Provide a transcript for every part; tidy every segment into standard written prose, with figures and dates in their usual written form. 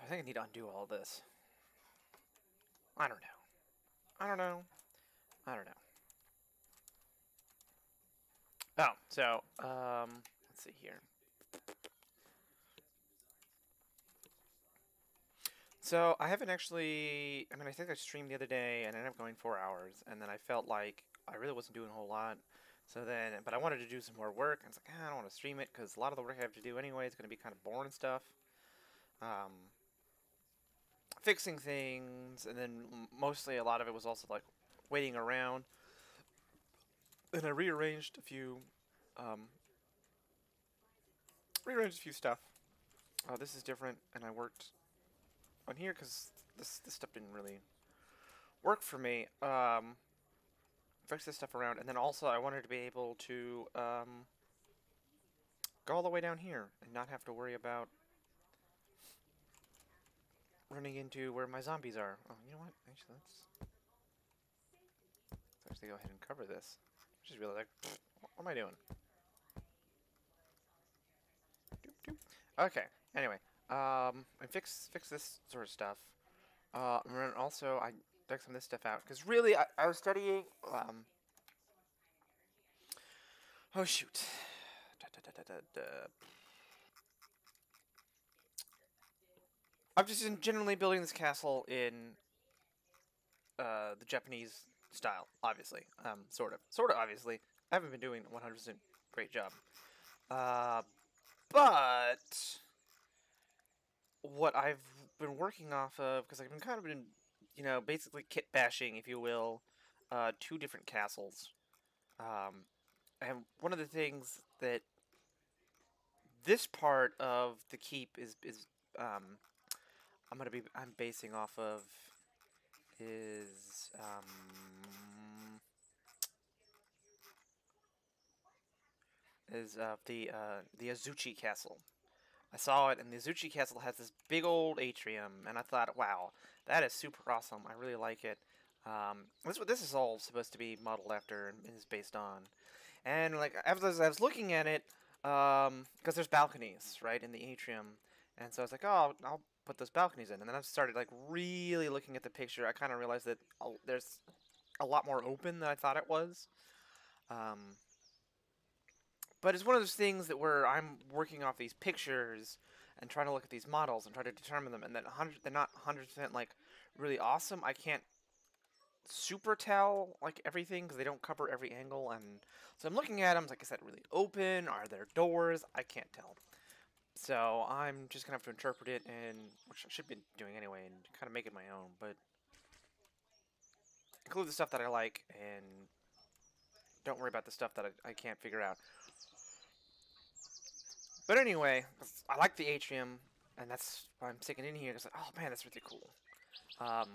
I think I need to undo all this. I don't know. I don't know. I don't know. Oh, so, let's see here. So, I haven't actually, I think I streamed the other day and I ended up going 4 hours, and then I felt like I really wasn't doing a whole lot. So then, but I wanted to do some more work, and I was like, I don't want to stream it, because a lot of the work I have to do anyway is going to be kind of boring stuff. Um, Fixing things, and then mostly a lot of it was also like waiting around. And I um, rearranged a few stuff. This is different, and I worked on here because this stuff didn't really work for me. Fix this stuff around, and then also I wanted to be able to go all the way down here and not have to worry about running into where my zombies are. Oh, you know what? Actually, let's actually go ahead and cover this. I just realized, like, what am I doing? Doop, doop. Okay. Anyway, I fix this sort of stuff. And then also I dug some of this stuff out because really I was studying. Oh shoot. Da, da, da, da, da, da. I'm just generally building this castle in the Japanese style, obviously. Sort of, obviously. I haven't been doing 100% great job. Uh, but what I've been working off of, because I've been kind of been, basically kit bashing, if you will, two different castles. And one of the things that this part of the keep is um, I'm basing off of is the Azuchi Castle. I saw it, and the Azuchi Castle has this big old atrium, and I thought, wow, that is super awesome. I really like it. This is all supposed to be modeled after and is based on. And like as I was looking at it, because there's balconies right in the atrium, and so I was like, oh, I'll put those balconies in. And then I started like really looking at the picture. I kind of realized that there's a lot more open than I thought it was. Um, but it's one of those things that where I'm working off these pictures and trying to look at these models and try to determine them, and then they're not 100% like really awesome. I can't super tell like everything because they don't cover every angle, and so I'm looking at them. Like I said, really open. Are there doors? I can't tell. So I'm just gonna have to interpret it, and which I should be doing anyway, and kind of make it my own. But include the stuff that I like, and don't worry about the stuff that I can't figure out. But anyway, I like the atrium, and that's why I'm sticking in here. Cause like, oh man, that's really cool. Um,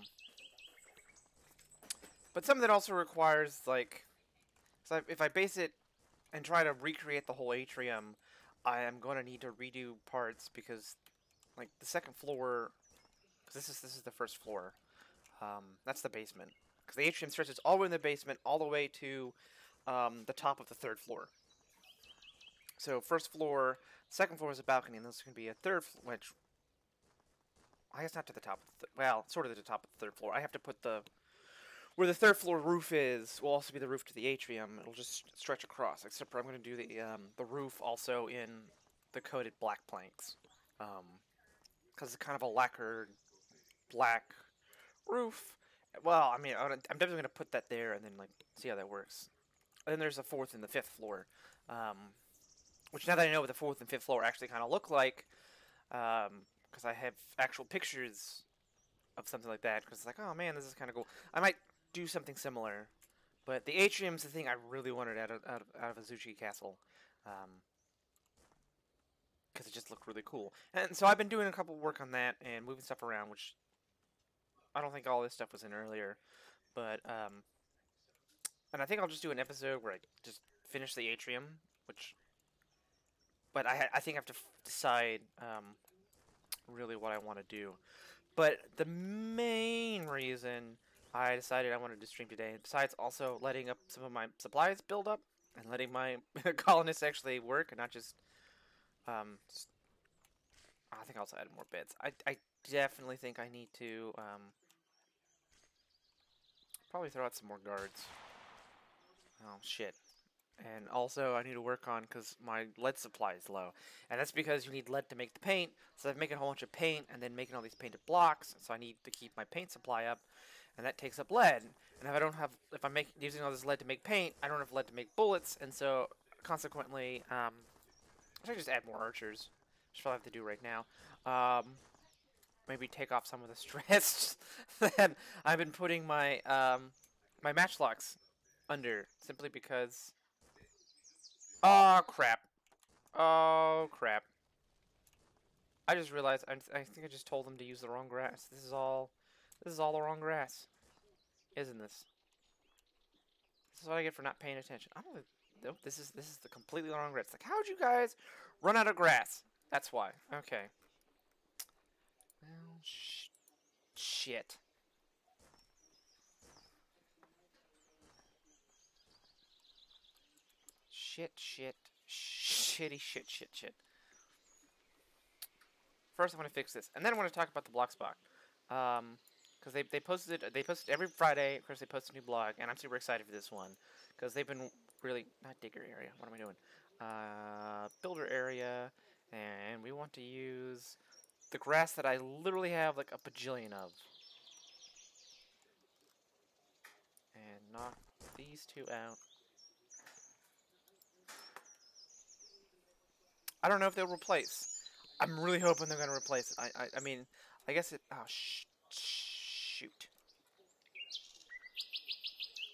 but some of that also requires like, so if I base it and try to recreate the whole atrium, I am going to need to redo parts because, like, the second floor, because this is the first floor. That's the basement. Because the atrium stretches all the way in the basement, all the way to the top of the third floor. So first floor, second floor is a balcony, and this can be a third, which I guess not to the top. Of well, sort of to the top of the third floor. I have to put the where the third floor roof is will also be the roof to the atrium. It'll just stretch across. Except for I'm going to do the roof also in the coated black planks, because it's kind of a lacquered black roof. Well, I'm definitely going to put that there and then like see how that works. And then there's the fourth and the fifth floor, um, which now that I know what the fourth and fifth floor actually kind of look like, because I have actual pictures of something like that. Because it's like, oh man, this is kind of cool. I might do something similar, but the atrium's the thing I really wanted out of Azuchi Castle, because it just looked really cool. And so I've been doing a couple work on that and moving stuff around, which I don't think all this stuff was in earlier, but and I think I'll just do an episode where I just finish the atrium, which, but I think I have to decide really what I want to do. But the main reason I decided I wanted to stream today, besides also letting up some of my supplies build up and letting my colonists actually work and not just I think I'll also add more beds. I definitely think I need to probably throw out some more guards. Oh, shit. And also, I need to work on, because my lead supply is low. And that's because you need lead to make the paint. So I'm making a whole bunch of paint and then making all these painted blocks. So I need to keep my paint supply up. And that takes up lead. And if I don't have, if I'm using all this lead to make paint, I don't have lead to make bullets. And so, consequently, I should just add more archers. Which I'll have to do right now. Maybe take off some of the stress that I've been putting my, my matchlocks under. Simply because... Oh, crap. Oh, crap. I just realized, I think I just told them to use the wrong grass. This is all the wrong grass. Isn't this? This is what I get for not paying attention. I don't nope, this is the completely wrong grass. Like, how'd you guys run out of grass? That's why. Okay. Well, shit. Shitty shit. First, I want to fix this, and then I want to talk about the block spot. Because they posted every Friday. Of course, they post a new blog, and I'm super excited for this one because they've been really not digger area. What am I doing? Builder area, and we want to use the grass that I literally have like a bajillion of, and knock these two out. I don't know if they'll replace. I'm really hoping they're gonna replace it. I mean, I guess it. Oh shoot.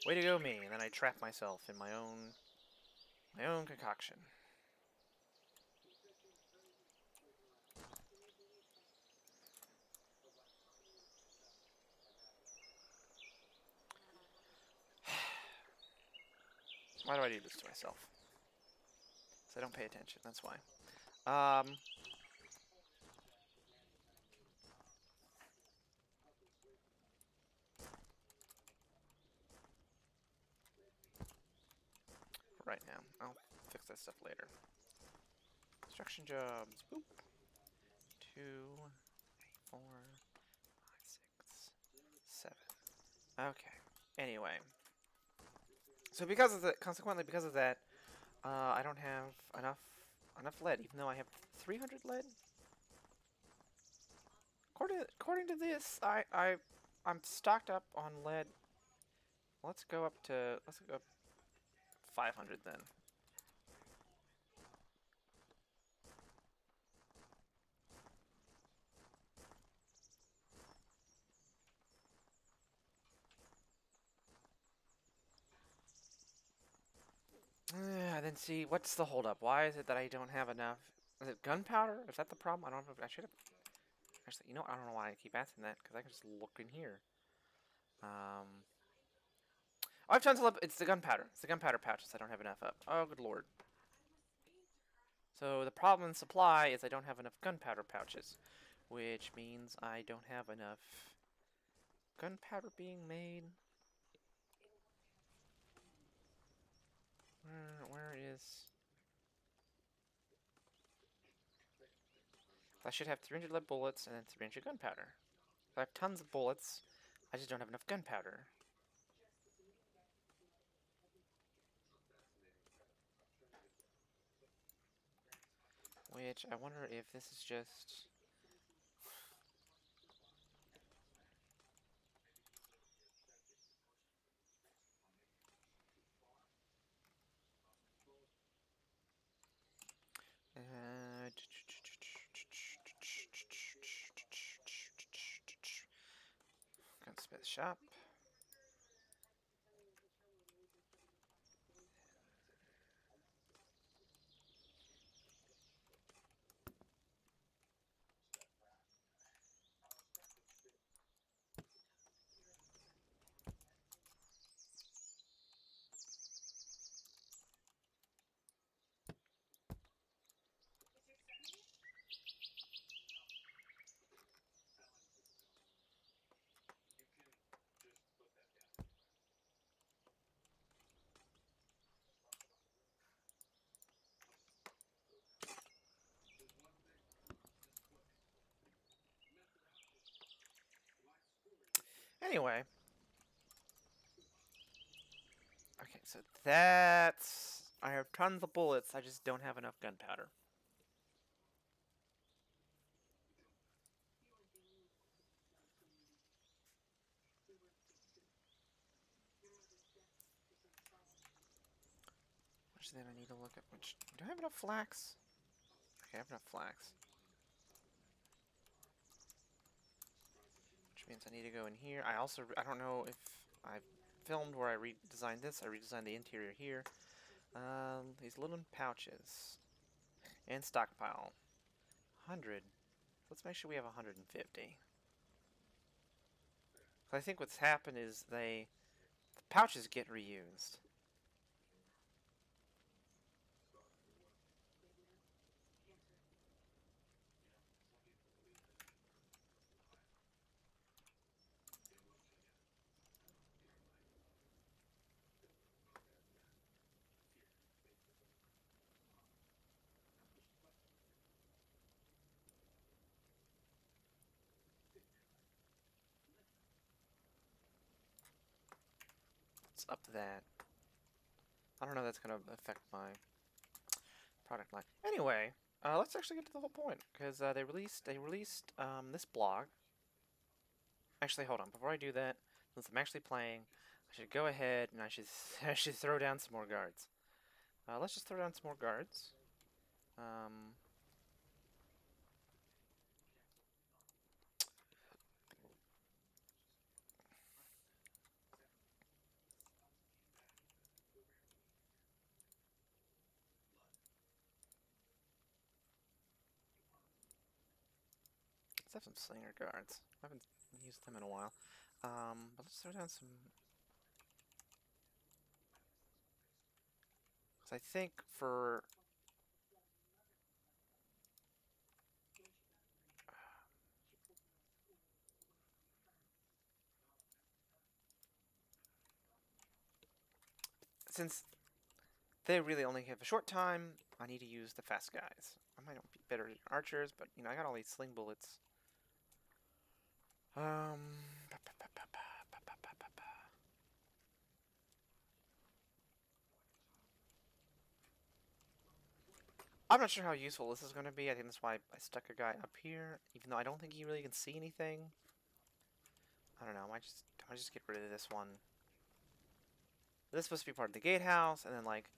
Way to go, me! And then I trap myself in my own concoction. Why do I do this to myself? Because I don't pay attention. That's why. Right now, I'll fix that stuff later. Construction jobs. Boop. 2, 4, 5, 6, 7. Okay. Anyway. So consequently because of that, I don't have enough lead, even though I have 300 lead. According to this, I'm stocked up on lead. Let's go up 500 then. Then see, what's the holdup? Why is it that I don't have enough? Is it gunpowder? Is that the problem? I don't know. I should have. Actually, you know what? I don't know why I keep asking that, because I can just look in here. Oh, I have tons of. It's the gunpowder. It's the gunpowder pouches I don't have enough of. Oh, good lord. So the problem in supply is I don't have enough gunpowder pouches, which means I don't have enough gunpowder being made. Where is... I should have 300 lead bullets and then 300 gunpowder. I have tons of bullets, I just don't have enough gunpowder. Which, I wonder if this is just... Gunsmith shop. Anyway. Okay, so that's... I have tons of bullets, I just don't have enough gunpowder. Which then I need to look at which... Do I have enough flax? Okay, I have enough flax. Which means I need to go in here. I also... I don't know if I filmed where I redesigned this. I redesigned the interior here. These little pouches. And stockpile. 100. Let's make sure we have 150. I think what's happened is the pouches get reused. Let's up that. I don't know if that's going to affect my product line. Anyway, let's actually get to the whole point, because they released this blog. Actually, hold on. Before I do that, since I'm actually playing, I should go ahead and I should throw down some more guards. Let's just throw down some more guards. Let's have some slinger guards. I haven't used them in a while. But let's throw down some... Because I think for... Since they really only have a short time, I need to use the fast guys. I might not be better at archers, but, you know, I got all these sling bullets. I'm not sure how useful this is going to be. I think that's why I stuck a guy up here, even though I don't think he really can see anything. I don't know. I might just get rid of this one. This is supposed to be part of the gatehouse, and then like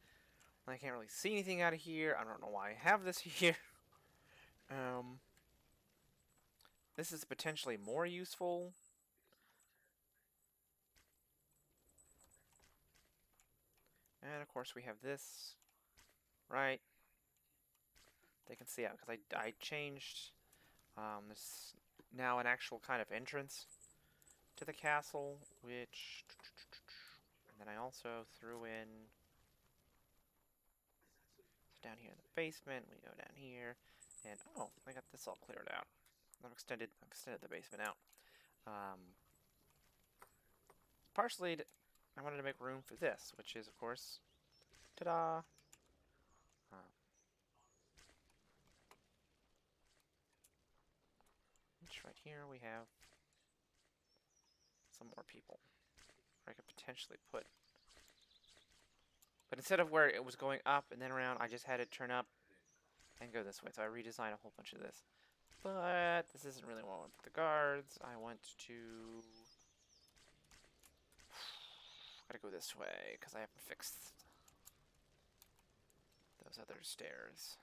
I can't really see anything out of here. I don't know why I have this here. This is potentially more useful. And of course we have this, right? They can see out because I changed. This now an actual kind of entrance to the castle, which, and then I also threw in down here in the basement. We go down here, and oh, I got this all cleared out. I've extended the basement out. Partially, I wanted to make room for this, which is of course, ta-da! Which right here we have some more people. I could potentially put. But instead of where it was going up and then around, I just had it turn up and go this way. So I redesigned a whole bunch of this. But this isn't really what I want with the guards. I want to... Gotta go this way, because I haven't fixed those other stairs.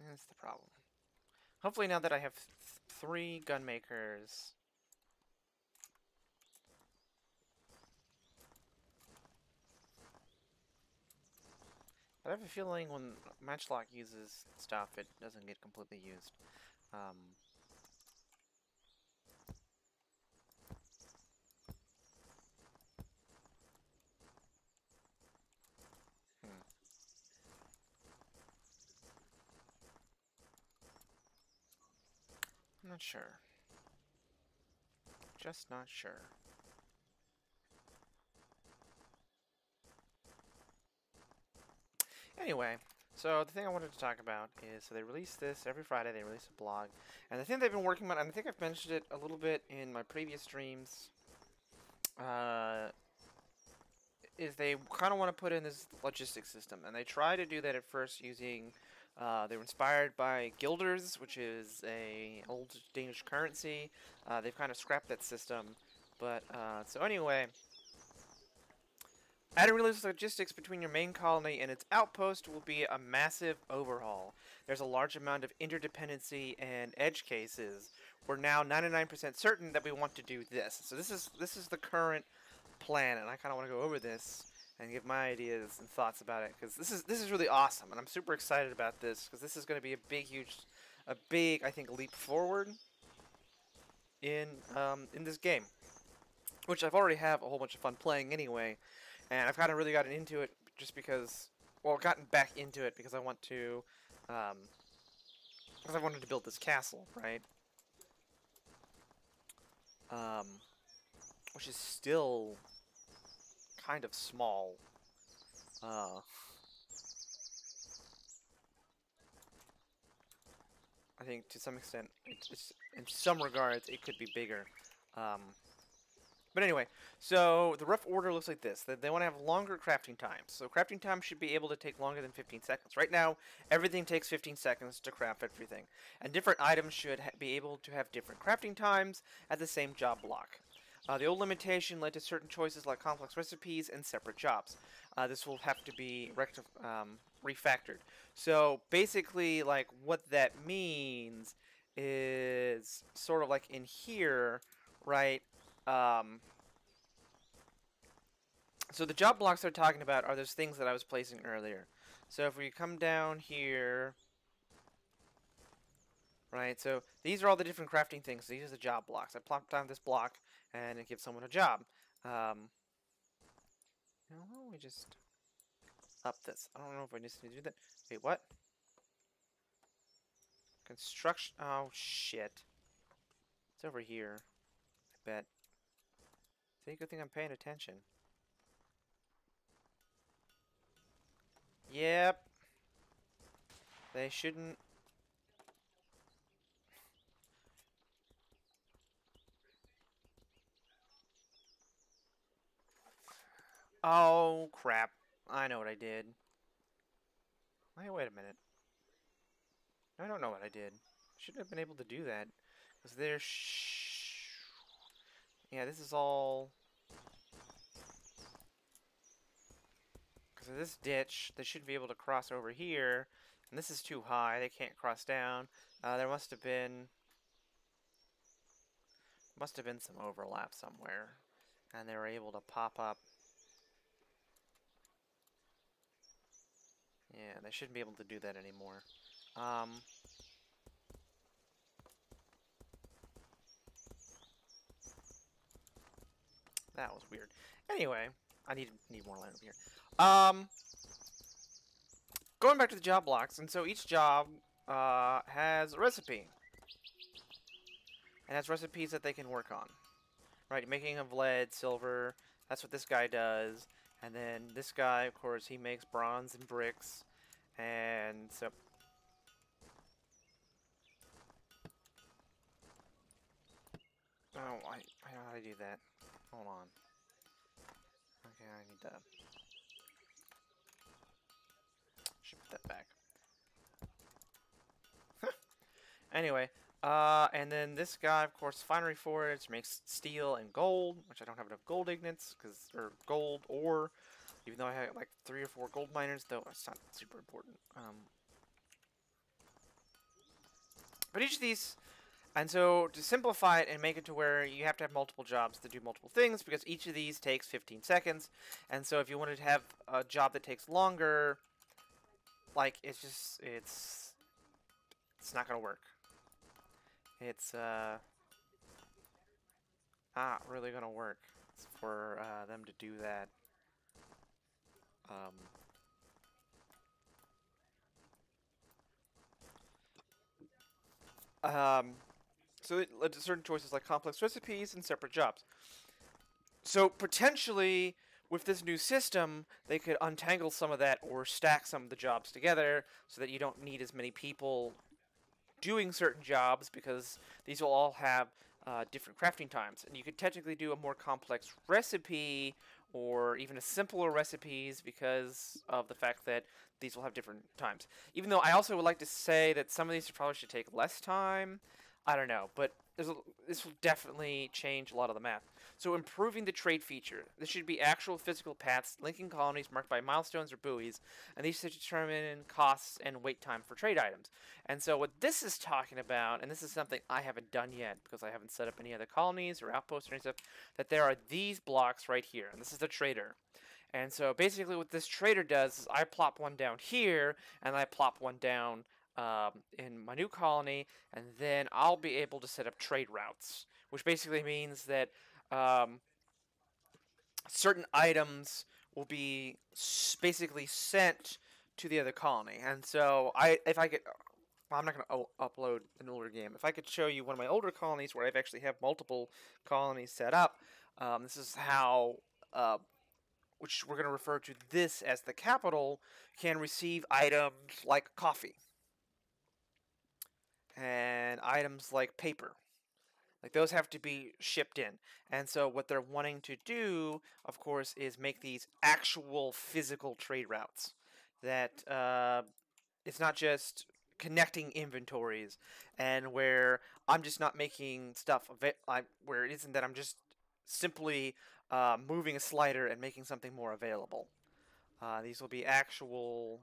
That's the problem. Hopefully now that I have 3 gun makers. I have a feeling when Matchlock uses stuff, it doesn't get completely used. Hmm. I'm not sure. Just not sure. Anyway, so the thing I wanted to talk about is, so they release this every Friday, they release a blog, and the thing they've been working on, and I think I've mentioned it a little bit in my previous streams, is they kind of want to put in this logistics system, and they try to do that at first using, they were inspired by guilders, which is a old Danish currency. They've kind of scrapped that system, but, so anyway, adding realistic logistics between your main colony and its outpost will be a massive overhaul. There's a large amount of interdependency and edge cases. We're now 99% certain that we want to do this. So this is the current plan, and I kind of want to go over this and give my ideas and thoughts about it, because this is really awesome, and I'm super excited about this, because this is going to be a big, I think, leap forward in this game, which I've already have a whole bunch of fun playing anyway. And I've kind of really gotten into it just because, well, gotten back into it because I want to, because I wanted to build this castle, right? Um, which is still kind of small. I think to some extent, it's in some regards, it could be bigger. Um, But anyway, so the rough order looks like this. They want to have longer crafting times. So crafting time should be able to take longer than 15 seconds. Right now, everything takes 15 seconds to craft everything. And different items should be able to have different crafting times at the same job block. The old limitation led to certain choices like complex recipes and separate jobs. This will have to be refactored. So basically, like, what that means is sort of like in here, right? So the job blocks they're talking about are those things that I was placing earlier. So if we come down here, right, so these are all the different crafting things. These are the job blocks. I plop down this block, and it gives someone a job. Why don't we just up this? I don't know if I need to do that. Wait, what? Construction. Oh, shit. It's over here, I bet. See, good thing I'm paying attention. Yep. They shouldn't. Oh, crap. I know what I did. Wait a minute. I don't know what I did. Shouldn't have been able to do that. Because there's... Yeah, this is all... Because of this ditch, they should be able to cross over here. And this is too high. They can't cross down. There must have been... some overlap somewhere. And they were able to pop up. Yeah, they shouldn't be able to do that anymore. That was weird. Anyway, I need more land over here. Going back to the job blocks, and so each job has a recipe. And has recipes that they can work on. Right, making of lead, silver, that's what this guy does. And then this guy, of course, he makes bronze and bricks. And so... Oh, I know how to do that. Hold on. Okay, I need to... Should put that back. Anyway, and then this guy, of course, Finery Forge makes steel and gold, which I don't have enough gold ignites, or gold ore, even though I have like 3 or 4 gold miners, though it's not super important. But each of these And so to simplify it and make it to where you have to have multiple jobs to do multiple things because each of these takes 15 seconds. And so if you wanted to have a job that takes longer, like it's not going to work. It's not really going to work for them to do that. Um, um, so it led to certain choices like complex recipes and separate jobs. So potentially, with this new system, they could untangle some of that or stack some of the jobs together so that you don't need as many people doing certain jobs because these will all have different crafting times. And you could technically do a more complex recipe or even a simpler recipes because of the fact that these will have different times. Even though I also would like to say that some of these probably should take less time. I don't know, but this will definitely change a lot of the math. So improving the trade feature. This should be actual physical paths linking colonies marked by milestones or buoys, and these should determine costs and wait time for trade items. And so what this is talking about, and this is something I haven't done yet because I haven't set up any other colonies or outposts or any stuff, that there are these blocks right here, and this is the trader. And so basically what this trader does is I plop one down here, and I plop one down in my new colony, and then I'll be able to set up trade routes, which basically means that um, certain items will be basically sent to the other colony. And so if I could, well, I'm not going to upload an older game. If I could show you one of my older colonies where I've actually have multiple colonies set up, this is how, which we're going to refer to this as the capital, can receive items like coffee and items like paper. Like those have to be shipped in. And so what they're wanting to do, of course, is make these actual physical trade routes. That it's not just connecting inventories and where I'm just not making stuff where it isn't that I'm just simply moving a slider and making something more available. These will be actual.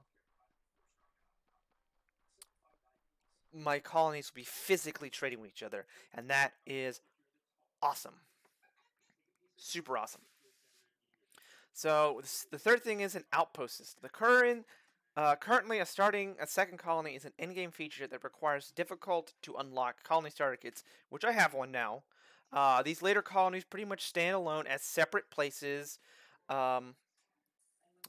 My colonies will be physically trading with each other, and that is awesome. Super awesome. So the third thing is an outpost system. Currently, starting a second colony is an in-game feature that requires difficult to unlock colony starter kits, which I have one now. These later colonies pretty much stand alone as separate places. Um,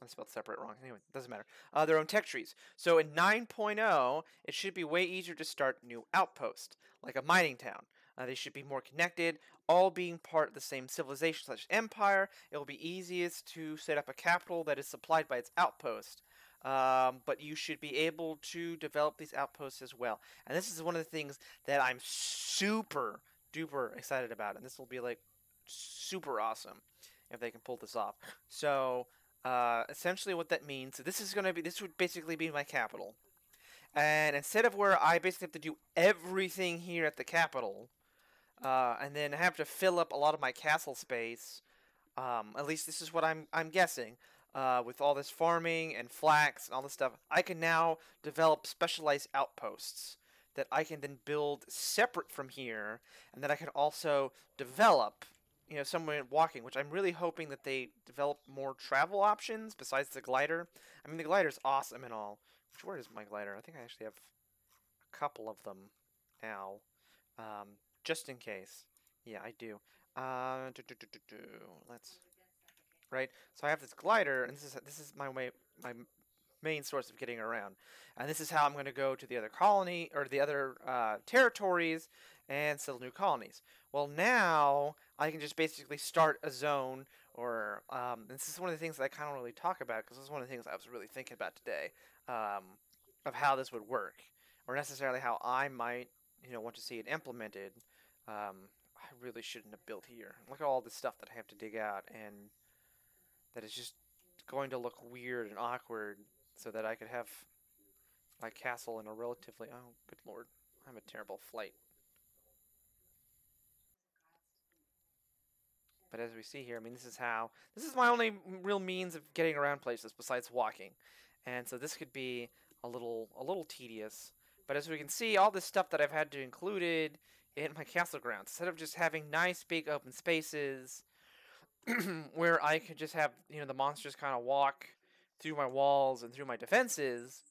I spelled separate wrong. Anyway, doesn't matter. Their own tech trees. So in 9.0, it should be way easier to start new outposts, like a mining town. They should be more connected, all being part of the same civilization such as empire. It will be easiest to set up a capital that is supplied by its outpost. But you should be able to develop these outposts as well. And this is one of the things that I'm super duper excited about. And this will be like super awesome if they can pull this off. So essentially what that means, so this would basically be my capital. And instead of where I basically have to do everything here at the capital, and then have to fill up a lot of my castle space, at least this is what I'm guessing. With all this farming and flax and all this stuff, I can now develop specialized outposts that I can then build separate from here, and that I can also develop, somewhere walking, which I'm really hoping that they develop more travel options besides the glider. I mean, the glider's awesome and all. Where is my glider? I think I actually have a couple of them now, just in case. Yeah, I do. Let's right. So I have this glider, and this is my main source of getting around. And this is how I'm going to go to the other colony or the other territories and settle new colonies. Well, now I can just basically start a zone, or this is one of the things that I kind of really talk about because this is one of the things I was really thinking about today, of how this would work, or necessarily how I might, want to see it implemented. I really shouldn't have built here. Look at all this stuff that I have to dig out, and that is just going to look weird and awkward so that I could have my castle in a relatively. Oh, good lord. I'm a terrible flight. But as we see here, I mean, this is my only real means of getting around places besides walking. And so this could be a little tedious. But as we can see, all this stuff that I've had to include in my castle grounds. Instead of just having nice big open spaces where I could just have, the monsters kind of walk through my walls and through my defenses,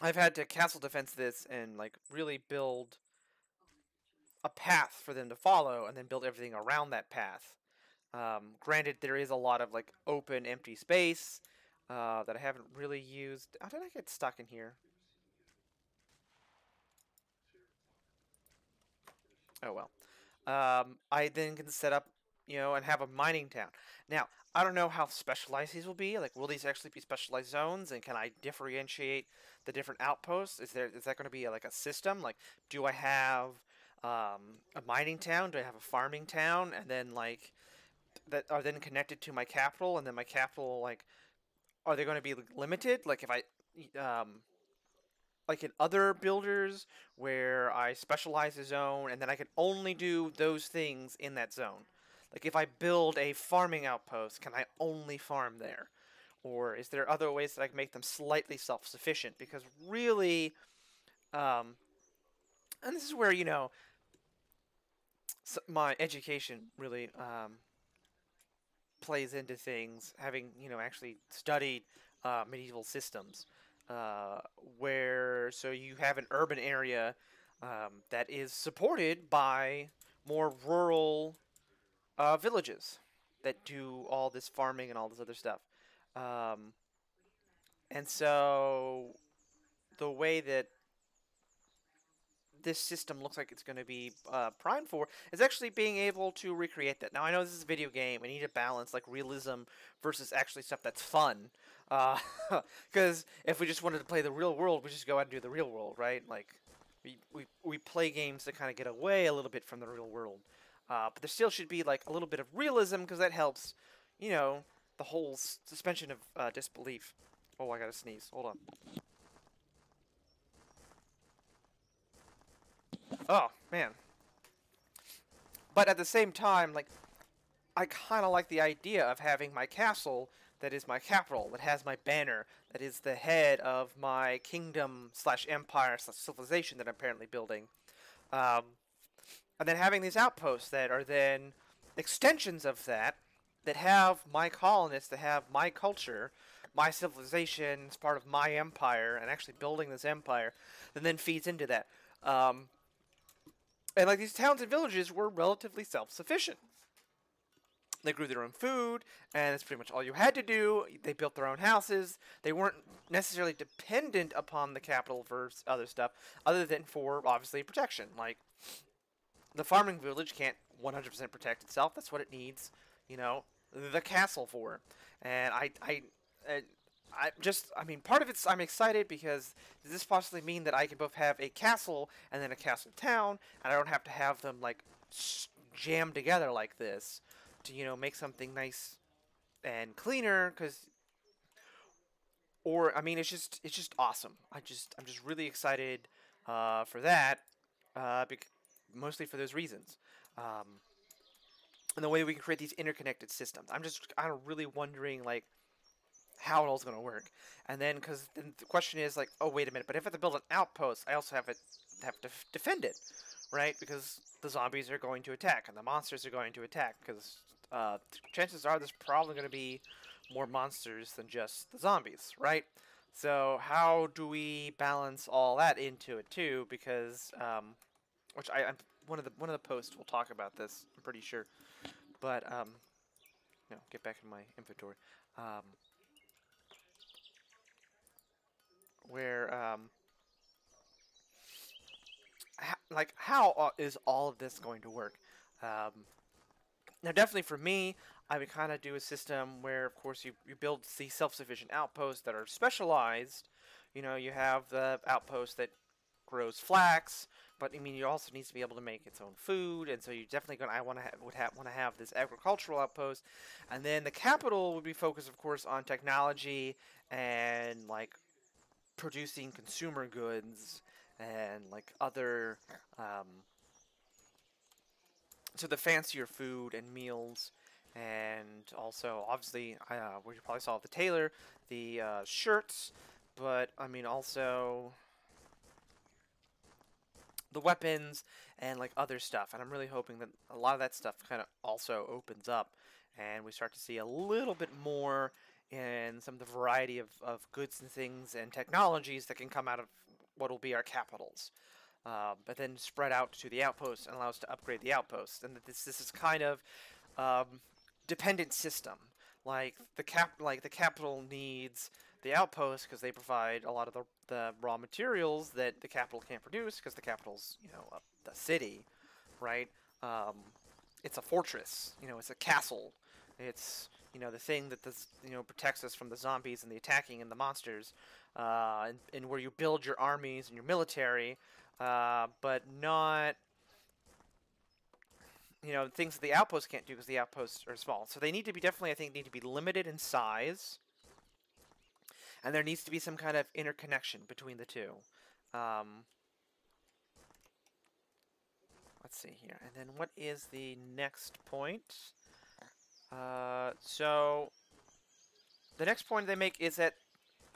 I've had to castle defense this and like really build a path for them to follow and then build everything around that path. Granted, there is a lot of like open, empty space that I haven't really used. How did I get stuck in here? Oh well. I then can set up, and have a mining town. Now, I don't know how specialized these will be. Like, will these actually be specialized zones? And can I differentiate the different outposts? Is that going to be like a system? Like, do I have a mining town? Do I have a farming town? And then like that are then connected to my capital, and then my capital like are they going to be limited? Like if I um, like in other builders where I specialize a zone and then I can only do those things in that zone. Like if I build a farming outpost, can I only farm there? Or is there other ways that I can make them slightly self-sufficient? Because really, um, and this is where my education really plays into things, having actually studied medieval systems, uh, where so you have an urban area that is supported by more rural villages that do all this farming and all this other stuff, um, and so the way that this system looks like it's going to be primed for is actually being able to recreate that. Now I know this is a video game. I need to balance like realism versus actually stuff that's fun. Because if we just wanted to play the real world, we just go out and do the real world, right? Like we play games to kind of get away a little bit from the real world. But there still should be like a little bit of realism because that helps, you know, the whole suspension of disbelief. Oh, I gotta sneeze. Hold on. Oh man. But at the same time, like I kind of like the idea of having my castle that is my capital, that has my banner, that is the head of my kingdom slash empire slash civilization that I'm apparently building. Um, and then having these outposts that are then extensions of that, that have my colonists, that have my culture, my civilization as part of my empire, and actually building this empire, that then feeds into that. Um, and like these towns and villages were relatively self-sufficient. They grew their own food, and that's pretty much all you had to do. They built their own houses. They weren't necessarily dependent upon the capital for other stuff, other than for obviously protection. Like the farming village can't 100% protect itself. That's what it needs, you know, the castle for. And I mean, part of it's I'm excited because does this possibly mean that I can both have a castle and then a castle town, and I don't have to have them like jammed together like this to make something nice and cleaner? Because or I mean, it's just awesome. I'm just really excited for that, mostly for those reasons. Um, and the way we can create these interconnected systems. I'm really wondering like how it all's going to work. And then, because then the question is like, oh wait a minute, but if I have to build an outpost, I also have to defend it, right? Because the zombies are going to attack and the monsters are going to attack. Because chances are there's probably going to be more monsters than just the zombies, right? So how do we balance all that into it too? Because which I'm one of the posts will talk about this. I'm pretty sure, but no, get back in my inventory. Um, where like how is all of this going to work? Um, Now, definitely for me, I would kind of do a system where, of course, you build these self-sufficient outposts that are specialized. You have the outpost that grows flax, but I mean, you also needs to be able to make its own food, and so you definitely gonna I want to have this agricultural outpost, and then the capital would be focused, of course, on technology and like producing consumer goods and like other so the fancier food and meals, and also obviously where you probably saw the tailor, the shirts, but I mean also the weapons and like other stuff. And I'm really hoping that a lot of that stuff kind of also opens up and we start to see a little bit more in some of the variety of goods and things and technologies that can come out of what will be our capitals. But then spread out to the outposts and allow us to upgrade the outposts. And that this is kind of um, dependent system. Like the capital needs the outposts because they provide a lot of the raw materials that the capital can't produce because the capital's the city, right? Um, it's a fortress, it's a castle. It's the thing that this protects us from the zombies and the attacking and the monsters, and where you build your armies and your military, but not things that the outposts can't do because the outposts are small. So they need to be definitely, I think, need to be limited in size, and there needs to be some kind of interconnection between the two. Um, let's see here, and then what is the next point? So the next point they make is that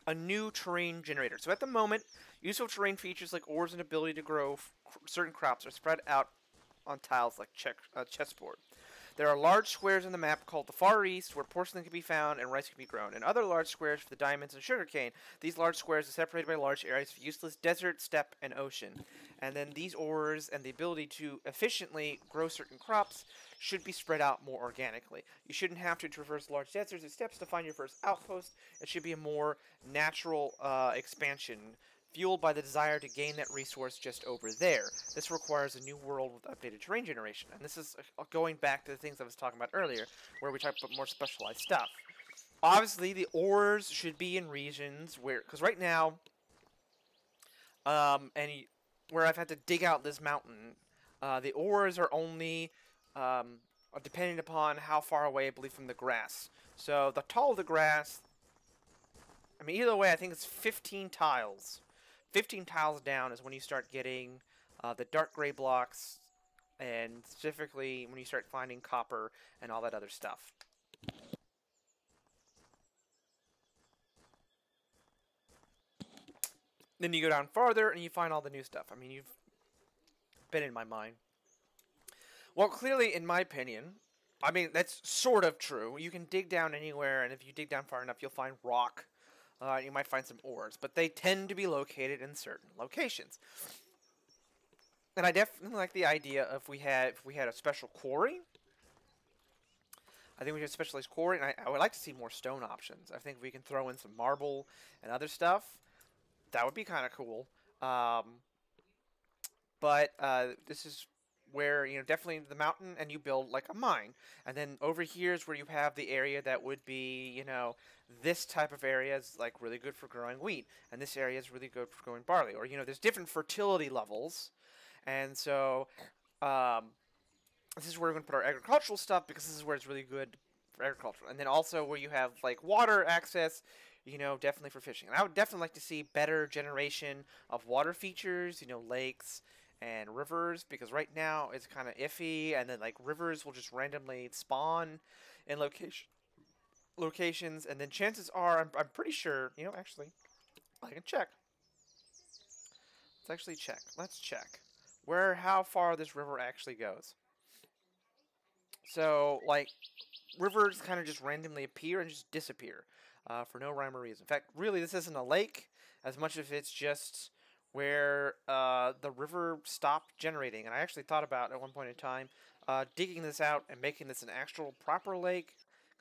a new terrain generator. So at the moment, useful terrain features like ores and ability to grow certain crops are spread out on tiles like chessboard. There are large squares on the map called the Far East where porcelain can be found and rice can be grown, and other large squares for the diamonds and sugarcane. These large squares are separated by large areas of useless desert, steppe, and ocean. And then these ores and the ability to efficiently grow certain crops should be spread out more organically. You shouldn't have to traverse large deserts or steppes to find your first outpost. It should be a more natural expansion fueled by the desire to gain that resource just over there. This requires a new world with updated terrain generation. And this is going back to the things I was talking about earlier, where we talk about more specialized stuff. Obviously, the ores should be in regions where, because right now, where I've had to dig out this mountain, the ores are only dependent upon how far away, I believe, from the grass. So the taller the grass, I mean, either way, I think it's 15 tiles. 15 tiles down is when you start getting the dark gray blocks, and specifically when you start finding copper and all that other stuff. Then you go down farther and you find all the new stuff. I mean, you've been in my mind. Well, clearly, in my opinion, I mean, that's sort of true. You can dig down anywhere, and if you dig down far enough, you'll find rock. You might find some ores, but they tend to be located in certain locations. And I definitely like the idea of if we had a special quarry. I think we should specialize quarry, and I would like to see more stone options. I think we can throw in some marble and other stuff. That would be kind of cool. But this is where definitely the mountain, and you build like a mine, and then over here is where you have the area that would be this type of area is like really good for growing wheat, and this area is really good for growing barley, or there's different fertility levels, and so this is where we're going to put our agricultural stuff because this is where it's really good for agriculture. And then also where you have like water access, definitely for fishing. And I would definitely like to see better generation of water features, lakes and rivers, because right now it's kind of iffy, and then like rivers will just randomly spawn in locations, and then chances are I'm pretty sure, actually I can check. Let's actually check. Let's check how far this river actually goes. So, like, rivers kind of just randomly appear and just disappear for no rhyme or reason. In fact, really, this isn't a lake as much as it's just where the river stopped generating. And I actually thought about at one point in time digging this out and making this an actual proper lake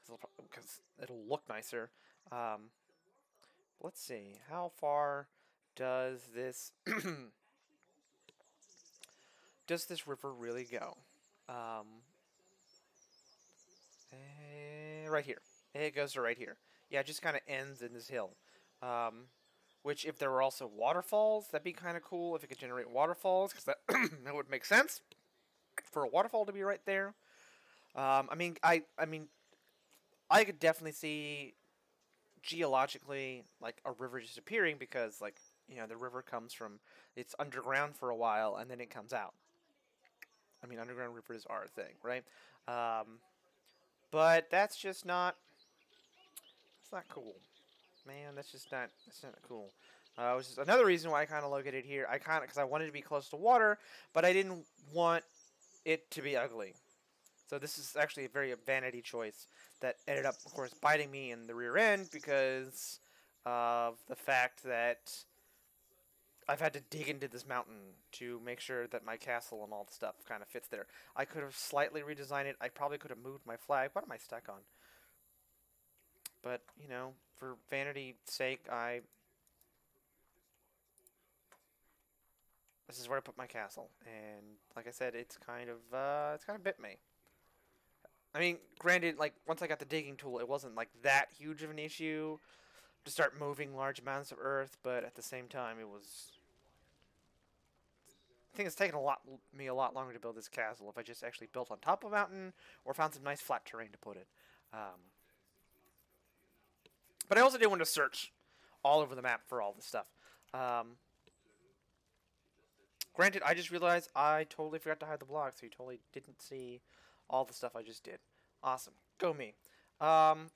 because it'll look nicer. Let's see, how far does this does this river really go? Right here. It goes to right here. Yeah, it just kind of ends in this hill. Um, which, if there were also waterfalls, that'd be kind of cool if it could generate waterfalls, because that, that would make sense for a waterfall to be right there. I could definitely see geologically like a river disappearing because like the river comes from it's underground for a while and then it comes out. I mean, underground rivers are a thing, right? Um, but that's just not. It's not cool, man. That's just not. That's not cool. Which is another reason why I kind of located here. I kind of because I wanted to be close to water, but I didn't want it to be ugly. So this is actually a very vanity choice that ended up, of course, biting me in the rear end because of the fact that I've had to dig into this mountain to make sure that my castle and all the stuff kind of fits there. I could have slightly redesigned it. I probably could have moved my flag. What am I stuck on? But, for vanity's sake, this is where I put my castle. And like I said, it's kind of bit me. I mean, granted, like once I got the digging tool, it wasn't like that huge of an issue to start moving large amounts of earth, but at the same time, it was. I think it's taken me a lot longer to build this castle if I just actually built on top of a mountain or found some nice flat terrain to put it. Um, but I also did want to search all over the map for all this stuff. Um, Granted, I just realized I totally forgot to hide the block, so you totally didn't see all the stuff I just did. Awesome. Go me. Um,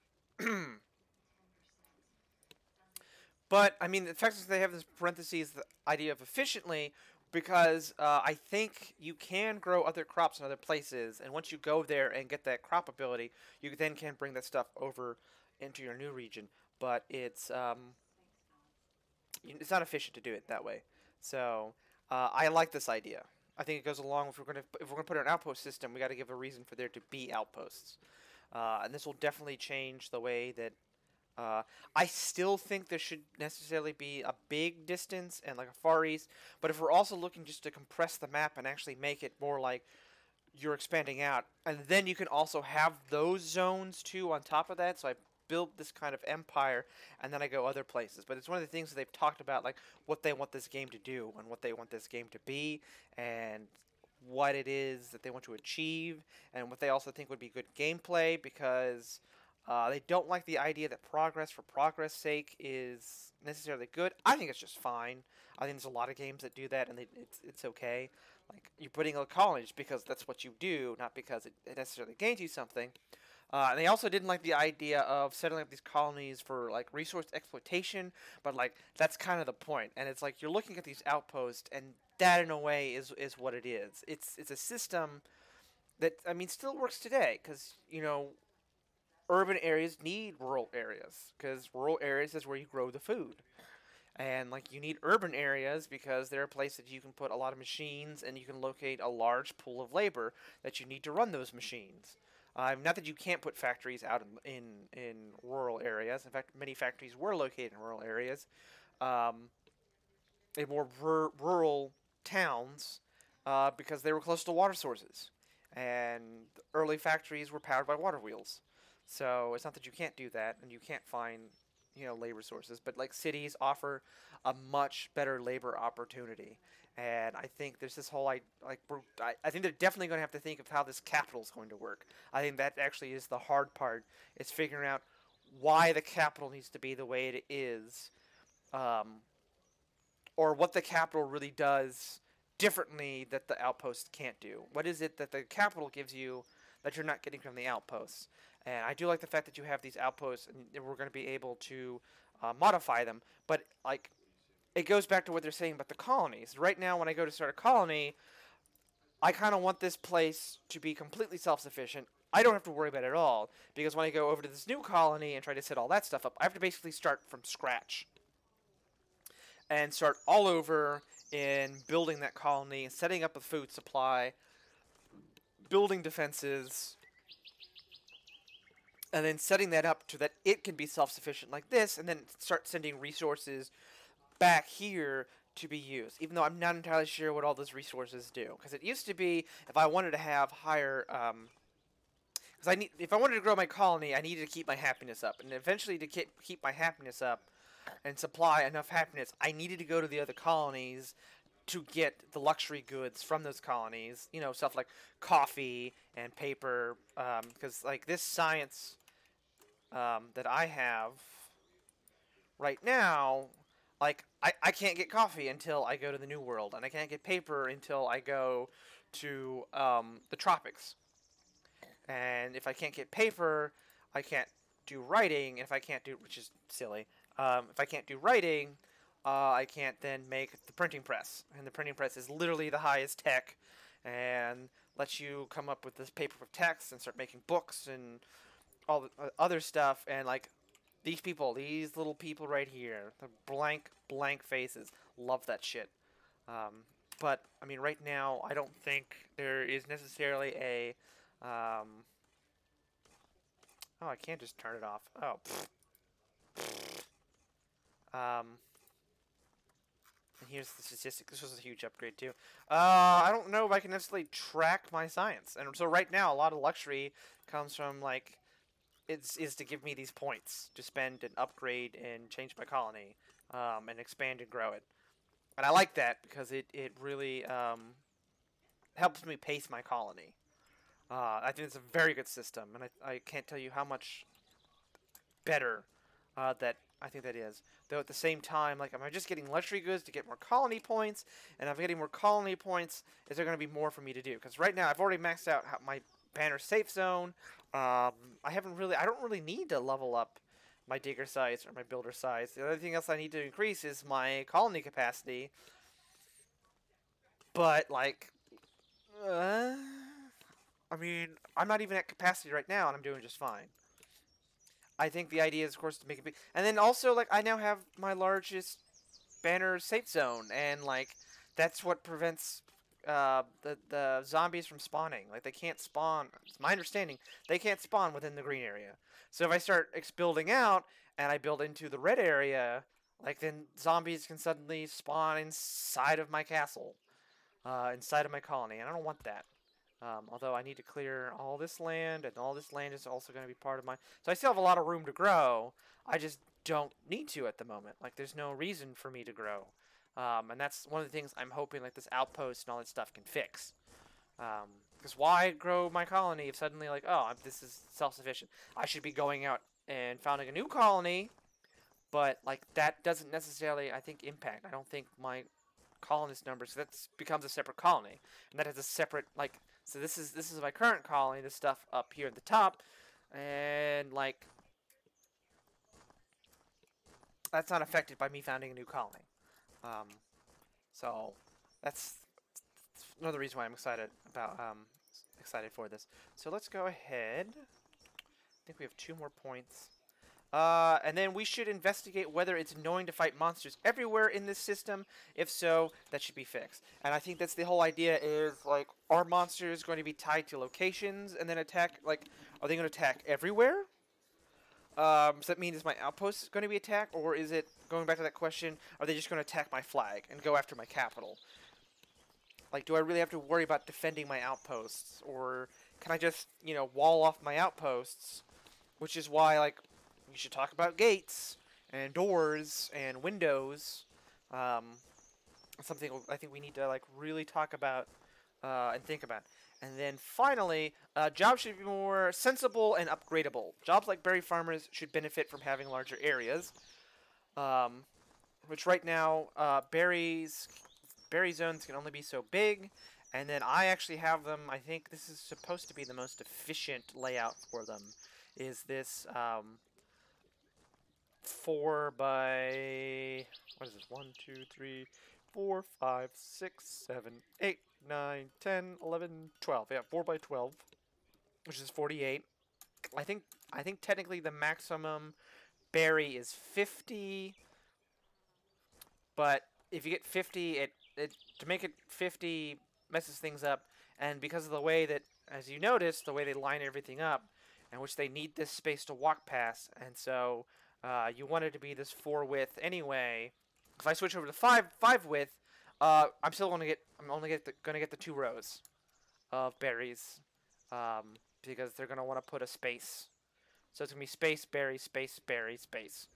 but, I mean, the fact that they have this parentheses, the idea of efficiently, because I think you can grow other crops in other places, and once you go there and get that crop ability, you then can bring that stuff over into your new region. But it's not efficient to do it that way. So I like this idea. I think it goes along if we're gonna put an outpost system, we got to give a reason for there to be outposts, and this will definitely change the way that. I still think there should necessarily be a big distance and like a far east, but if we're also looking just to compress the map and actually make it more like you're expanding out, and then you can also have those zones too on top of that. So I build this kind of empire, and then I go other places. But it's one of the things that they've talked about, like what they want this game to do and what they want this game to be, and what it is that they want to achieve, and what they also think would be good gameplay because. They don't like the idea that progress for progress sake is necessarily good. I think it's just fine. I think there's a lot of games that do that, and it's okay. Like you're putting a college because that's what you do, not because it necessarily gains you something. And they also didn't like the idea of setting up these colonies for like resource exploitation, but like that's kind of the point. And it's like you're looking at these outposts, and that in a way is what it is. It's a system that I mean still works today because urban areas need rural areas because rural areas is where you grow the food. And like you need urban areas because they're places you can put a lot of machines and you can locate a large pool of labor that you need to run those machines. Not that you can't put factories out in rural areas. In fact, many factories were located in rural areas, um, in more rural towns, because they were close to water sources, and the early factories were powered by water wheels. So it's not that you can't do that and you can't find labor sources, but like cities offer a much better labor opportunity. And I think there's this whole I think they're definitely going to have to think of how this capital is going to work. I think that actually is the hard part. Is figuring out why the capital needs to be the way it is, um, or what the capital really does differently that the outpost can't do. What is it that the capital gives you that you're not getting from the outposts? And I do like the fact that you have these outposts, and we're going to be able to modify them. But like, it goes back to what they're saying about the colonies. Right now, when I go to start a colony, I kind of want this place to be completely self-sufficient. I don't have to worry about it at all because when I go over to this new colony and try to set all that stuff up, I have to basically start from scratch and start all over in building that colony, setting up a food supply, building defenses, and then setting that up to that it can be self-sufficient like this, and then start sending resources back here to be used. Even though I'm not entirely sure what all those resources do, because it used to be if I wanted to have higher, because if I wanted to grow my colony, I needed to keep my happiness up, and eventually to keep my happiness up and supply enough happiness, I needed to go to the other colonies to get the luxury goods from those colonies. Stuff like coffee and paper, because like this science that I have right now, like I can't get coffee until I go to the New World, and I can't get paper until I go to the tropics. And if I can't get paper, I can't do writing. And if I can't do, which is silly, if I can't do writing, I can't then make the printing press, and the printing press is literally the highest tech, and lets you come up with this paper with text and start making books and all the other stuff. And like these people, these little people right here, the blank faces, love that shit. Um, but I mean, right now, I don't think there is necessarily a. Oh, I can't just turn it off. Oh. Um, and here's the statistic. This was a huge upgrade too. I don't know if I can necessarily track my science, and so right now, a lot of luxury comes from like is to give me these points to spend and upgrade and change my colony, and expand and grow it. And I like that because it really helps me pace my colony. I think it's a very good system, and I can't tell you how much better that I think that is. Though at the same time, like, am I just getting luxury goods to get more colony points? And if I'm getting more colony points, is there going to be more for me to do? Because right now I've already maxed out my banner safe zone. I don't really need to level up my digger size or my builder size. The other thing else I need to increase is my colony capacity. But like, uh, I mean, I'm not even at capacity right now, and I'm doing just fine. I think the idea is, of course, to make it big. And then also, like, I now have my largest banner safe zone, and like, that's what prevents the zombies from spawning. Like, they can't spawn. It's my understanding they can't spawn within the green area. So if I start building out and I build into the red area, like, then zombies can suddenly spawn inside of my castle, inside of my colony, and I don't want that. Although I need to clear all this land, and all this land is also going to be part of my. So I still have a lot of room to grow. I just don't need to at the moment. Like, there's no reason for me to grow. And that's one of the things I'm hoping like this outpost and all that stuff can fix. Because why grow my colony if suddenly like, oh, this is self-sufficient? I should be going out and founding a new colony, but like that doesn't necessarily, I think, impact. I don't think my colonist numbers. So that becomes a separate colony, and that has a separate like. So this is my current colony. This stuff up here at the top, and like that's not affected by me founding a new colony. Um, so that's another reason why I'm excited for this. So let's go ahead. I think we have 2 more points. And then we should investigate whether it's annoying to fight monsters everywhere in this system. If so, that should be fixed. And I think that's the whole idea is, like, are monsters going to be tied to locations and then attack, like, are they going to attack everywhere? Does that mean is my outpost going to be attacked? Or is it, going back to that question, are they just going to attack my flag and go after my capital? Like, do I really have to worry about defending my outposts? Or can I just, wall off my outposts? Which is why, like, we should talk about gates and doors and windows. Um, Something I think we need to like really talk about and think about. And then finally, jobs should be more sensible and upgradable. Jobs like berry farmers should benefit from having larger areas, um, which right now berry zones can only be so big. And then I actually have them. I think this is supposed to be the most efficient layout for them. Is this 4 by what is this? 1, 2, 3, 4, 5, 6, 7, 8, 9, 10, 11, 12. Yeah, 4 by 12, which is 48. I think technically the maximum berry is 50, but if you get 50, it to make it 50 messes things up, and because of the way that, as you notice, the way they line everything up, and which they need this space to walk past, and so you want it to be this 4 width anyway. If I switch over to 5 width, I'm only gonna get the 2 rows of berries, because they're gonna want to put a space. So it's gonna be space berry space berry space.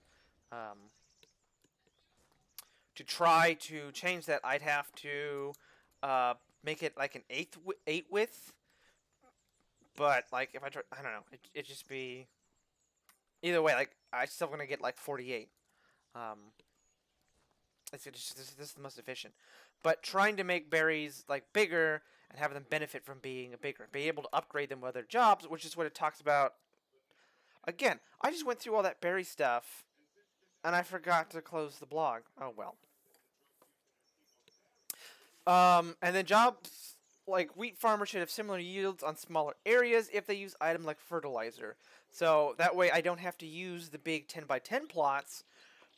Um, to try to change that, I'd have to make it like an 8 width. But like if I try, I don't know, it just be either way. Like I still gonna get like 48. Um, this is the most efficient. But trying to make berries like bigger and have them benefit from being bigger, be able to upgrade them with other jobs, which is what it talks about. Again, I just went through all that berry stuff And I forgot to close the blog. Oh well. And then jobs like wheat farmers should have similar yields on smaller areas if they use items like fertilizer. So that way I don't have to use the big 10 by 10 plots.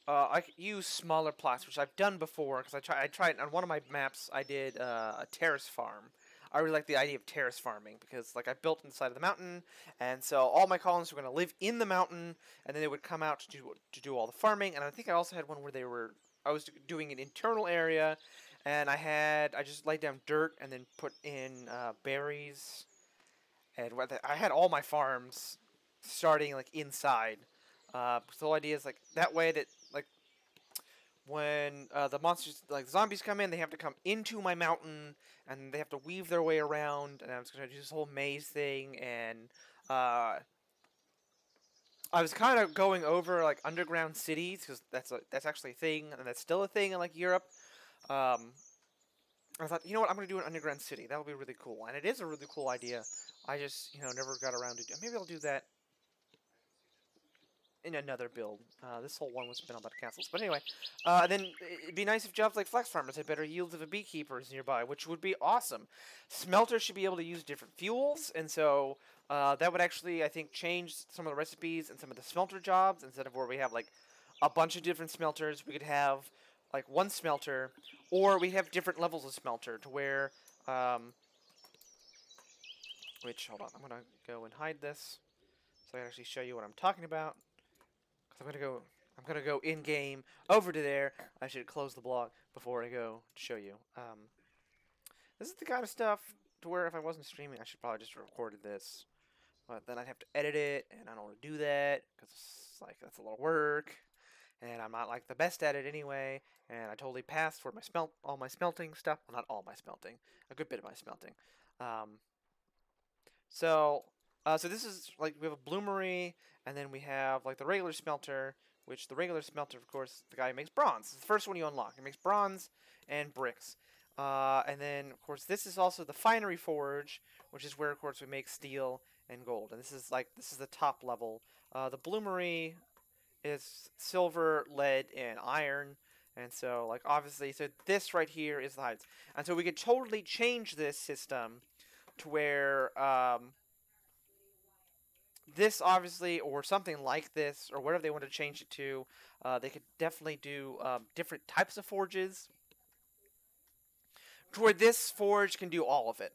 I could use smaller plots, which I've done before because I tried on one of my maps. I did a terrace farm. I really like the idea of terrace farming because like I built inside of the mountain, and so all my colonists were going to live in the mountain, and then they would come out to do all the farming. And I think I also had one where I was doing an internal area, and I just laid down dirt and then put in berries, and I had all my farms starting like inside. So the whole idea is like that way that like when the monsters like zombies come in, they have to come into my mountain and they have to weave their way around. And I was gonna do this whole maze thing, and uh, I was kind of going over like underground cities because that's actually a thing, and that's still a thing in like Europe. Um, I thought, you know what, I'm gonna do an underground city. That would be really cool, and it is a really cool idea. I just never got around to maybe I'll do that in another build. This whole one was spent on about castles. But anyway, then it'd be nice if jobs like flex farmers had better yields if a beekeeper is nearby, which would be awesome. Smelters should be able to use different fuels, and so that would actually, I think, change some of the recipes and some of the smelter jobs. Instead of where we have like a bunch of different smelters, we could have like one smelter, or we have different levels of smelter to where. Which hold on, I'm gonna go and hide this so I can actually show you what I'm talking about. I'm gonna go in game over to there. I should close the blog before I go to show you. This is the kind of stuff to where if I wasn't streaming, I should probably just recorded this. But then I'd have to edit it, and I don't want to do that because like that's a lot of work, and I'm not like the best at it anyway. And I totally passed for all my smelting stuff. Well, not all my smelting, a good bit of my smelting. Um, so, so this is like we have a bloomery, and then we have like the regular smelter, which the regular smelter, of course, the guy who makes bronze. It's the first one you unlock. He makes bronze and bricks. And then, of course, this is also the finery forge, which is where, of course, we make steel and gold. And this is the top level. The bloomery is silver, lead, and iron. And so, like, obviously, so this right here is the heights. And so we could totally change this system to where this obviously, or something like this, or whatever they want to change it to, they could definitely do different types of forges to where this forge can do all of it.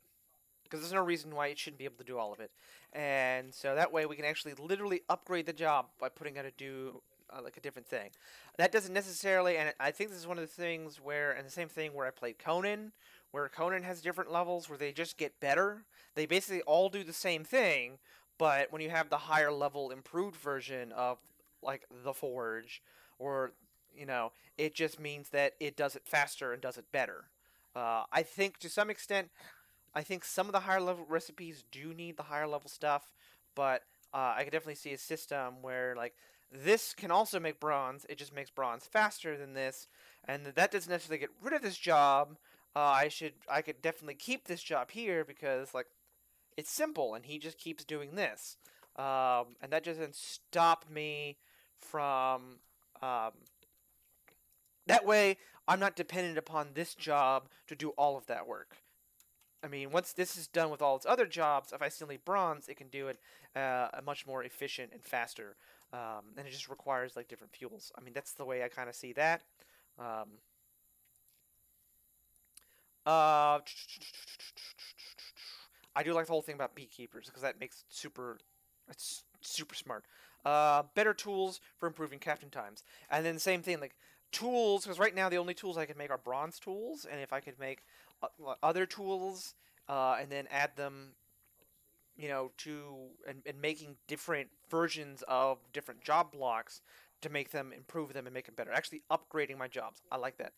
Because there's no reason why it shouldn't be able to do all of it. And so that way we can actually literally upgrade the job by putting it to do like a different thing. That doesn't necessarily, and I think this is one of the things where, and the same thing where I played Conan, where Conan has different levels where they just get better. They basically all do the same thing, but when you have the higher level improved version of like the Forge, or it just means that it does it faster and does it better. I think to some extent I think some of the higher level recipes do need the higher level stuff, but I could definitely see a system where like this can also make bronze. It just makes bronze faster than this, and that doesn't necessarily get rid of this job. I could definitely keep this job here because like it's simple, and he just keeps doing this, and that doesn't stop me from. Um, that way, I'm not dependent upon this job to do all of that work. I mean, once this is done with all its other jobs, if I still need bronze, it can do it much more efficient and faster. And it just requires like different fuels. I mean, that's the way I kind of see that. Um, uh, I do like the whole thing about beekeepers because that makes it's super smart. Better tools for improving crafting times, and then same thing like tools because right now the only tools I can make are bronze tools, and if I could make other tools and then add them to and making different versions of different job blocks to make them improve them and make them better. Actually, upgrading my jobs. I like that.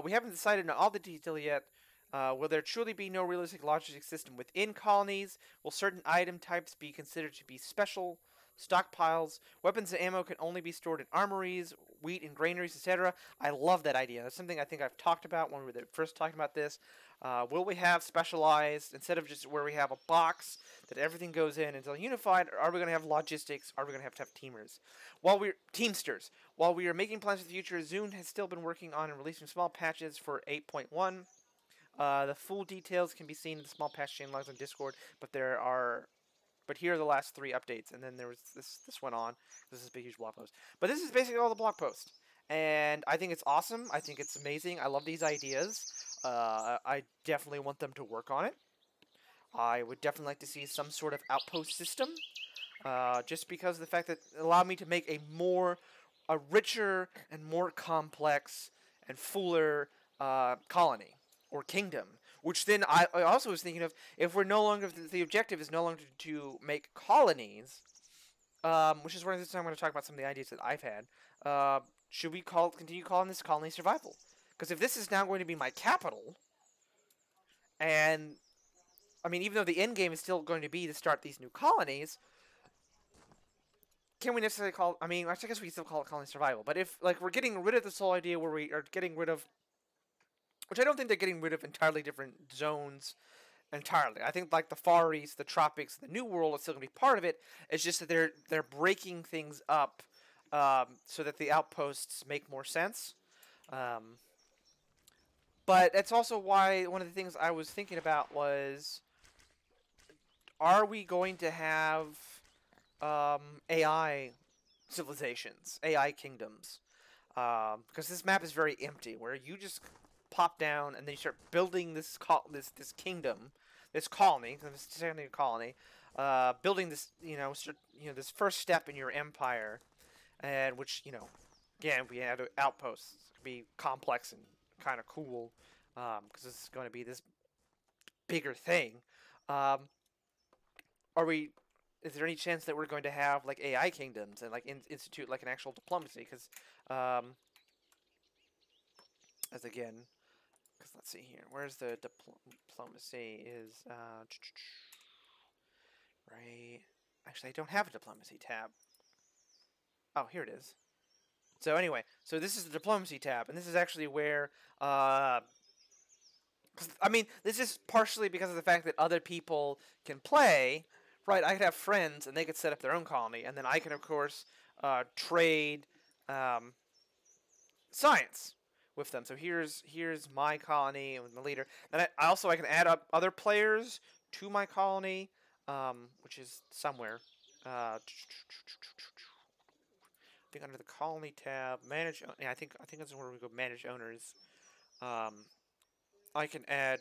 We haven't decided on all the detail yet. Will there truly be no realistic logistic system within colonies? Will certain item types be considered to be special? Stockpiles, weapons and ammo can only be stored in armories, wheat and granaries, etc. I love that idea. That's something I think I've talked about when we were first talking about this. Will we have specialized, instead of just where we have a box that everything goes in until unified, or are we going to have logistics? Are we going to have teamers? Teamsters. While we are making plans for the future, Zune has still been working on and releasing small patches for 8.1. The full details can be seen in the small patch chain logs on Discord, but here are the last 3 updates, and then there was this went on. This is a big huge blog post, but this is basically all the blog post, and I think it's awesome. I think it's amazing. I love these ideas. I definitely want them to work on it. I would definitely like to see some sort of outpost system, just because of the fact that it allowed me to make a richer and more complex and fuller colony or kingdom. Which then I also was thinking of, if we're no longer, the objective is no longer to make colonies, which is where this time I'm going to talk about some of the ideas that I've had. Should we continue calling this colony survival? Because if this is now going to be my capital, and I mean, even though the end game is still going to be to start these new colonies, can we necessarily call? I mean, I guess we can still call it colony survival. But if like we're getting rid of this whole idea where we are getting rid of, which I don't think they're getting rid of entirely different zones entirely. I think like the Far East, the tropics, the New World is still gonna be part of it. It's just that they're breaking things up, so that the outposts make more sense. Um, but that's also why one of the things I was thinking about was, are we going to have AI civilizations, AI kingdoms? Because this map is very empty, where you just pop down and then you start building this kingdom, this colony, this technically a colony, building this, this first step in your empire, and which, again, we had outposts. It could be complex and kind of cool, because this is going to be this bigger thing. Um, are we? Is there any chance that we're going to have like AI kingdoms and like institute like an actual diplomacy? Because, as again, because let's see here, where's the diplomacy? Is right? Actually, I don't have a diplomacy tab. Oh, here it is. So anyway, so this is the diplomacy tab, and this is actually where, I mean, this is partially because of the fact that other people can play, right? I could have friends, and they could set up their own colony, and then I can, of course, trade science with them. So here's my colony with my leader. Then I can add up other players to my colony, which is somewhere. I think under the colony tab, manage. Yeah, I think that's where we go. Manage owners. I can add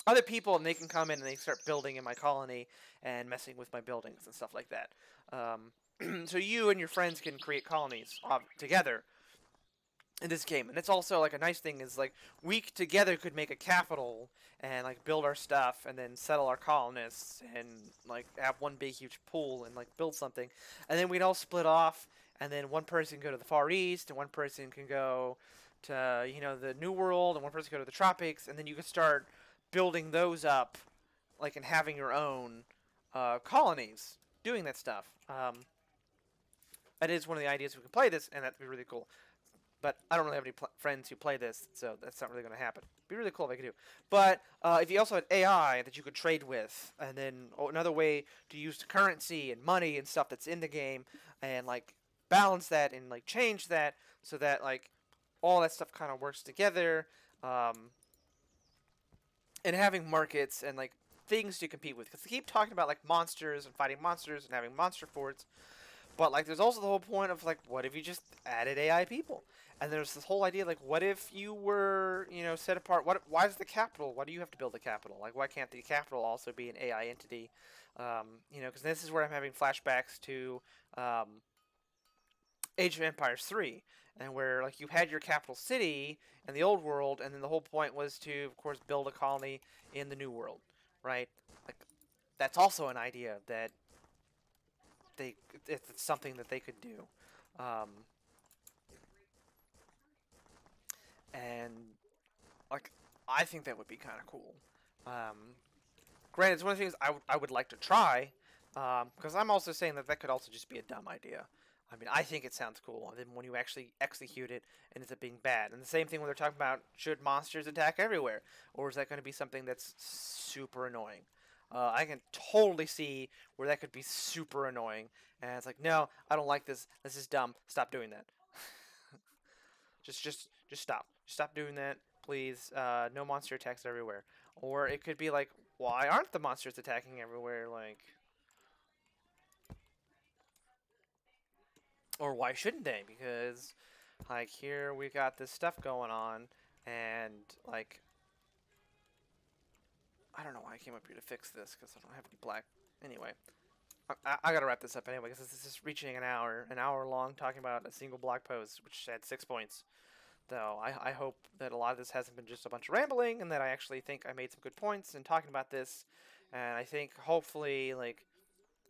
other people, and they can come in and they start building in my colony and messing with my buildings and stuff like that. So you and your friends can create colonies together in this game. And it's also like a nice thing is like we together could make a capital and like build our stuff and then settle our colonists and like have one big huge pool and like build something, and then we'd all split off, and then one person can go to the Far East and one person can go to the New World, and one person can go to the tropics, and then you can start building those up, like, and having your own colonies doing that stuff. That is one of the ideas we can play this, and that'd be really cool. But I don't really have any friends who play this, so that's not really going to happen. It'd be really cool if I could do. But if you also had AI that you could trade with, and then another way to use the currency and money and stuff that's in the game, and like balance that and like change that so that like all that stuff kind of works together, and having markets and like things to compete with. Because they keep talking about like monsters and fighting monsters and having monster forts. But like, there's also the whole point of like, what if you just added AI people? And there's this whole idea like, what if you were, set apart? Why is the capital? Why do you have to build a capital? Like, why can't the capital also be an AI entity? Because this is where I'm having flashbacks to Age of Empires 3, and where like you had your capital city in the old world, and then the whole point was to, of course, build a colony in the new world, right? Like, that's also an idea that it's something that they could do. And like, I think that would be kind of cool. Granted, it's one of the things I would like to try, because I'm also saying that could also just be a dumb idea. I mean, I think it sounds cool, and then when you actually execute it, it ends up being bad. And the same thing when they're talking about should monsters attack everywhere, or is that going to be something that's super annoying? I can totally see where that could be super annoying, and it's like, no, I don't like this. This is dumb. Stop doing that. Just stop. Stop doing that, please. No monster attacks everywhere. Or it could be like, why aren't the monsters attacking everywhere? Like, or why shouldn't they? Because like here we got this stuff going on, and like I don't know why I came up here to fix this because I don't have any black. Anyway, I gotta wrap this up anyway because this is reaching an hour long, talking about a single blog post which had 6 points. Though I hope that a lot of this hasn't been just a bunch of rambling, and that I actually think I made some good points in talking about this, and I think hopefully like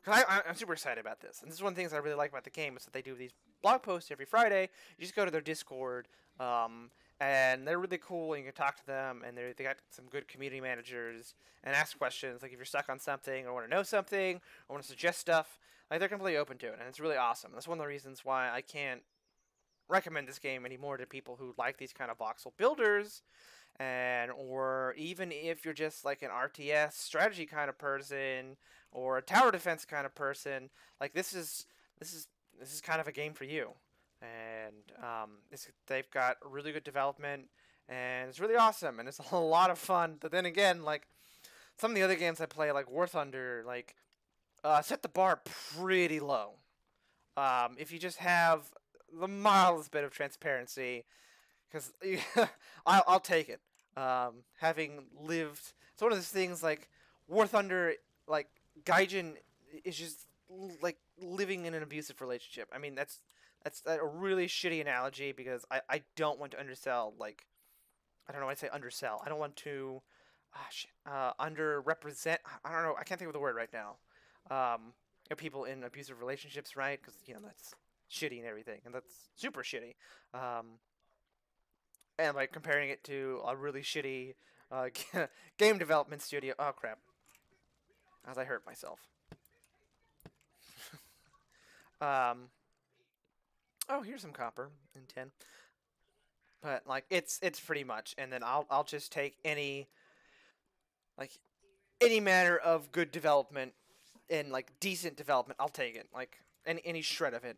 because I'm super excited about this. And this is one of the things I really like about the game is that they do these blog posts every Friday. You just go to their Discord, um, and they're really cool. And you can talk to them, and they got some good community managers and ask questions. Like if you're stuck on something or want to know something or want to suggest stuff, like they're completely open to it, and it's really awesome. That's one of the reasons why I can't recommend this game anymore to people who like these kind of voxel builders, and or even if you're just like an RTS strategy kind of person or a tower defense kind of person, like this is this is kind of a game for you. And they've got really good development, and it's really awesome, and it's a lot of fun. But then again, like some of the other games I play, like War Thunder, like set the bar pretty low. If you just have the mildest bit of transparency, because I'll take it. Having lived, it's one of those things like War Thunder, like Gaijin is just like living in an abusive relationship. I mean, that's a really shitty analogy because I don't want to undersell like I don't know. I say undersell. I don't want to underrepresent. I don't know. I can't think of the word right now. People in abusive relationships, right? Because that's shitty and everything, and that's super shitty. Um, and like comparing it to a really shitty uh, game development studio. Oh crap! As I hurt myself. Um, oh, here's some copper in 10. But like it's pretty much, and then I'll just take like any manner of good development and like decent development. I'll take it. Like any shred of it.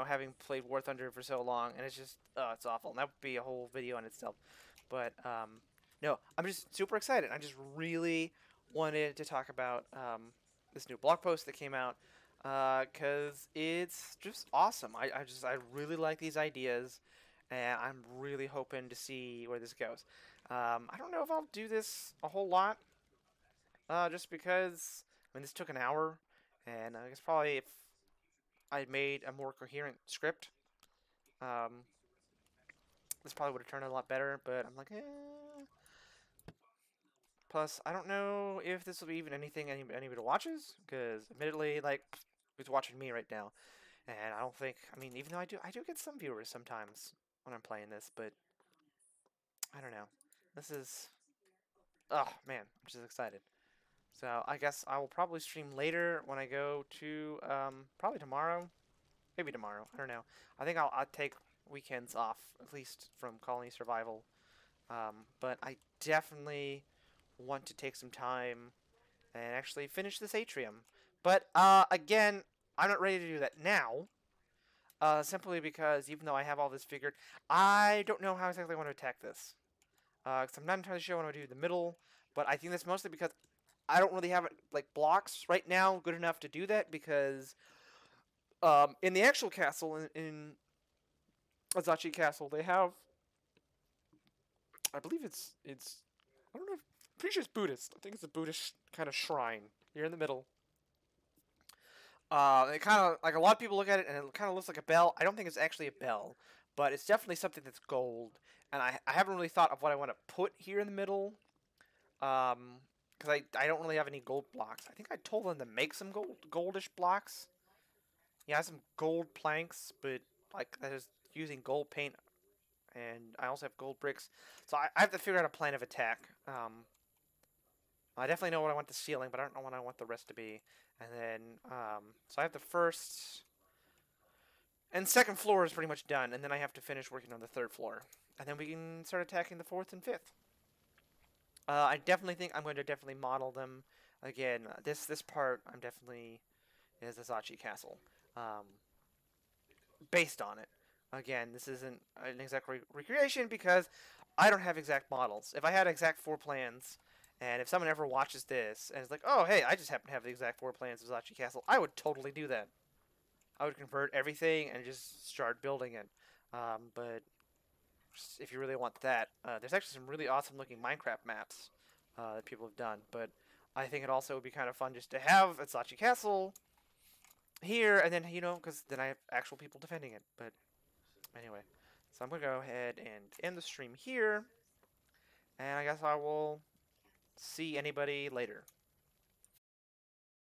Having played War Thunder for so long, and it's just it's awful. And that would be a whole video on itself. But no, I'm just super excited. I just really wanted to talk about this new blog post that came out because it's just awesome. I really like these ideas, and I'm really hoping to see where this goes. I don't know if I'll do this a whole lot, just because I mean this took an hour, and I guess probably if I made a more coherent script, um, this probably would have turned out a lot better. But I'm like, eh. Plus, I don't know if this will be even anything anybody watches, because admittedly, like, who's watching me right now? And I don't think. I mean, even though I do get some viewers sometimes when I'm playing this, but I don't know. This is, oh man, I'm just excited. So I guess I will probably stream later when I go to probably tomorrow, maybe tomorrow. I don't know. I think I'll take weekends off at least from Colony Survival. But I definitely want to take some time and actually finish this atrium. But again, I'm not ready to do that now. Simply because even though I have all this figured, I don't know how exactly I want to attack this. Because I'm not entirely sure what I want to do in the middle. But I think that's mostly because I don't really have like blocks right now good enough to do that. Because in the actual castle in Azachi Castle, they have, I believe it's I don't know. Pretty sure it's Buddhist. I think it's a Buddhist kind of shrine here in the middle. It kind of like a lot of people look at it and it kind of looks like a bell. I don't think it's actually a bell, but it's definitely something that's gold. And I haven't really thought of what I want to put here in the middle. Because I don't really have any gold blocks. I think I told them to make some goldish blocks. Yeah, some gold planks, but like that is using gold paint, and I also have gold bricks. So I have to figure out a plan of attack. I definitely know what I want the ceiling, but I don't know what I want the rest to be. And then, so I have the first And second floor is pretty much done, and then I have to finish working on the third floor. And then we can start attacking the fourth and fifth. I definitely think I'm going to definitely model them again. This part I'm definitely is Azachi Castle, um, based on it. Again, this isn't an exact recreation because I don't have exact models. If I had exact floor plans, and if someone ever watches this and is like, "Oh, hey, I just happen to have the exact floor plans of Azachi Castle," I would totally do that. I would convert everything and just start building it. But if you really want that, there's actually some really awesome looking Minecraft maps that people have done. But I think it also would be kind of fun just to have Asachi Castle here, and then because then I have actual people defending it. But anyway, so I'm gonna go ahead and end the stream here, and I guess I will see anybody later.